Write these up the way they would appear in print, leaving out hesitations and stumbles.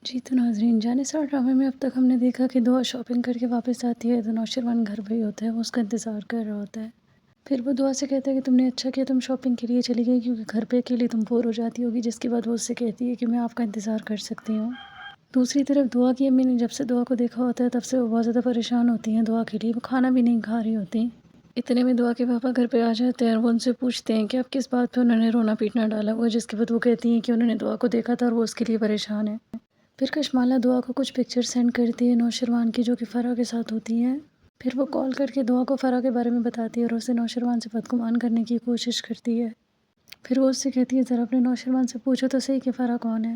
جی تو ناظرین، جانثار ڈرامے میں اب تک ہم نے دیکھا کہ دعا شاپنگ کر کے واپس آتی ہے تو نوشروان گھر پہ ہی ہوتا ہے، وہ اس کا انتظار کر رہا ہوتا ہے۔ پھر وہ دعا سے کہتا ہے کہ تم نے اچھا کیا تم شاپنگ کے لیے چلی گئی، کیونکہ گھر پہ اکیلی تم بور ہو جاتی ہوگی، جس کے بعد وہ اس سے کہتی ہے کہ میں آپ کا انتظار کر سکتی ہوں۔ دوسری طرف دعا کی امی نے جب سے دعا کو دیکھا ہوتا ہے تب سے وہ بہت زیادہ پریشان ہوتی ہیں دعا کے لیے، وہ کھانا بھی نہیں کھا رہی ہوتی۔ اتنے میں دعا کے پاپا گھر پہ آ جاتے ہیں اور وہ ان سے پوچھتے ہیں کہ اب کس بات پہ انہوں نے رونا پیٹنا ڈالا ہوا ہے، جس کے بعد وہ کہتی ہیں کہ انہوں نے دعا کو دیکھا تھا اور وہ اس کے لیے پریشان ہے۔ پھر کشمالہ دعا کو کچھ پکچر سینڈ کرتی ہے نوشروان کی، جو کہ فرح کے ساتھ ہوتی ہیں۔ پھر وہ کال کر کے دعا کو فرح کے بارے میں بتاتی ہے اور اسے نوشروان سے بدگمان کرنے کی کوشش کرتی ہے۔ پھر وہ اس سے کہتی ہے ذرا اپنے نوشروان سے پوچھو تو صحیح کہ فرح کون ہے۔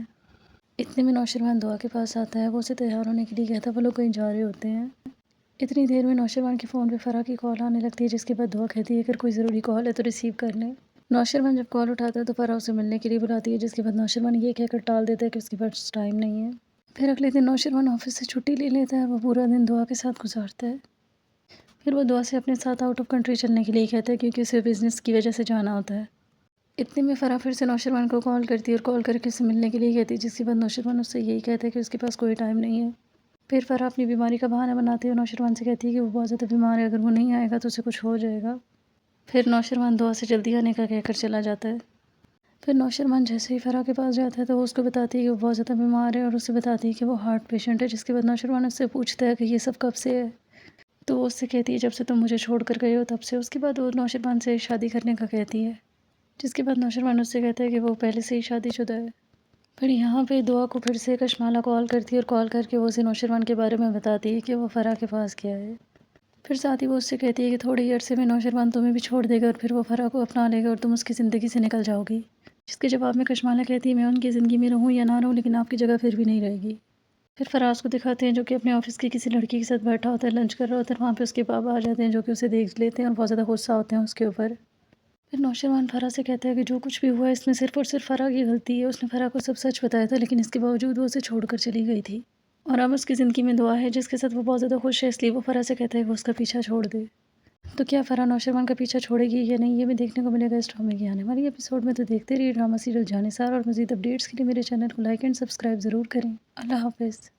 اتنے میں نوشروان دعا کے پاس آتا ہے، وہ اسے تیار ہونے کے لیے کہتا ہے، وہ لوگ کہیں جا رہے ہوتے ہیں۔ اتنی دیر میں نوشروان کے فون پہ فرح کی کال آنے لگتی ہے، جس کے بعد دعا کہتی ہے اگر کوئی ضروری کال ہے تو ریسیو کر لیں۔ نوشروان جب کال اٹھاتا ہے تو فرح اسے ملنے کے لیے بلاتی ہے، جس کے بعد نوشروان یہ کہہ کر ٹال دیتا ہے کہ اس کے پاس ٹائم نہیں ہے۔ پھر اگلے دن نوشروان آفس سے چھٹی لے لیتا ہے اور وہ پورا دن دعا کے ساتھ گزارتا ہے۔ پھر وہ دعا سے اپنے ساتھ آؤٹ آف کنٹری چلنے کے لیے کہتا ہے، کیونکہ اسے بزنس کی وجہ سے جانا ہوتا ہے۔ اتنے میں فرح پھر سے نوشروان کو کال کرتی ہے اور کال کر کے اسے ملنے کے لیے کہتی ہے، جس کے بعد نوشروان اس سے یہی کہتا ہے کہ اس کے پاس کوئی ٹائم نہیں ہے۔ پھر فرح اپنی بیماری کا بہانہ بناتی ہے اور نوشروان سے کہتی ہے کہ وہ بہت زیادہ بیمار ہے، اگر وہ نہیں آئے گا تو اسے کچھ ہو جائے گا۔ پھر نوشروان دعا سے جلدی آنے کا کہہ کر چلا جاتا ہے۔ پھر نوشروان جیسے ہی فرح کے پاس جاتا ہے تو وہ اس کو بتاتی ہے کہ وہ بہت زیادہ بیمار ہے اور اسے بتاتی ہے کہ وہ ہارٹ پیشنٹ ہے، جس کے بعد نوشروان اس سے پوچھتا ہے کہ یہ سب کب سے ہے؟ تو وہ اس سے کہتی ہے جب سے تم مجھے چھوڑ کر گئے ہو تب سے۔ اس کے بعد وہ نوشروان سے شادی کرنے کا کہتی ہے، جس کے بعد نوشروان اس سے کہتا ہے کہ وہ پہلے سے ہی شادی شدہ ہے۔ پھر یہاں پہ دعا کو پھر سے کشمالہ کال کرتی ہے اور کال کر کے وہ اسے نوشروان کے بارے میں بتاتی ہے کہ وہ فرح کے پاس گیا ہے۔ پھر ساتھ ہی وہ اس سے کہتی ہے کہ تھوڑے ہی عرصے میں نوشروان تمہیں بھی چھوڑ دے گا اور پھر وہ فرح کو اپنا لے گا اور تم اس کی زندگی سے نکل جاؤ گی۔ جس کے جواب میں کشمالہ کہتی ہے میں ان کی زندگی میں رہوں یا نہ رہوں، لیکن آپ کی جگہ پھر بھی نہیں رہے گی۔ پھر فرح اس کو دکھاتے ہیں جو کہ اپنے آفس کی کسی لڑکی کے ساتھ بیٹھا ہوتا ہے، لنچ کر رہا ہوتا ہے۔ وہاں پہ اس کے پاپا آ جاتے ہیں جو کہ اسے دیکھ لیتے ہیں اور بہت زیادہ غصہ ہوتے ہیں اس کے اوپر۔ پھر نوشروان فرح سے کہتا ہے کہ جو کچھ بھی ہوا ہے اس میں صرف اور صرف فرح کی غلطی ہے، اس نے فرح کو سب سچ بتایا تھا، لیکن اس کے باوجود وہ اسے چھوڑ کر چلی گئی تھی اور اب اس کی زندگی میں دعا ہے جس کے ساتھ وہ بہت زیادہ خوش ہے، اس لیے وہ فرح سے کہتا ہے کہ وہ اس کا پیچھا چھوڑ دے۔ تو کیا فرح نوشروان کا پیچھا چھوڑے گی یا نہیں، یہ بھی دیکھنے کو ملے گا اس ڈرامے کی آنے والی ایپیسوڈ میں۔ تو دیکھتے رہیے ڈرامہ سیریل جانثار، اور مزید اپڈیٹس کے لیے میرے چینل کو لائک اینڈ سبسکرائب ضرور کریں۔ اللہ حافظ۔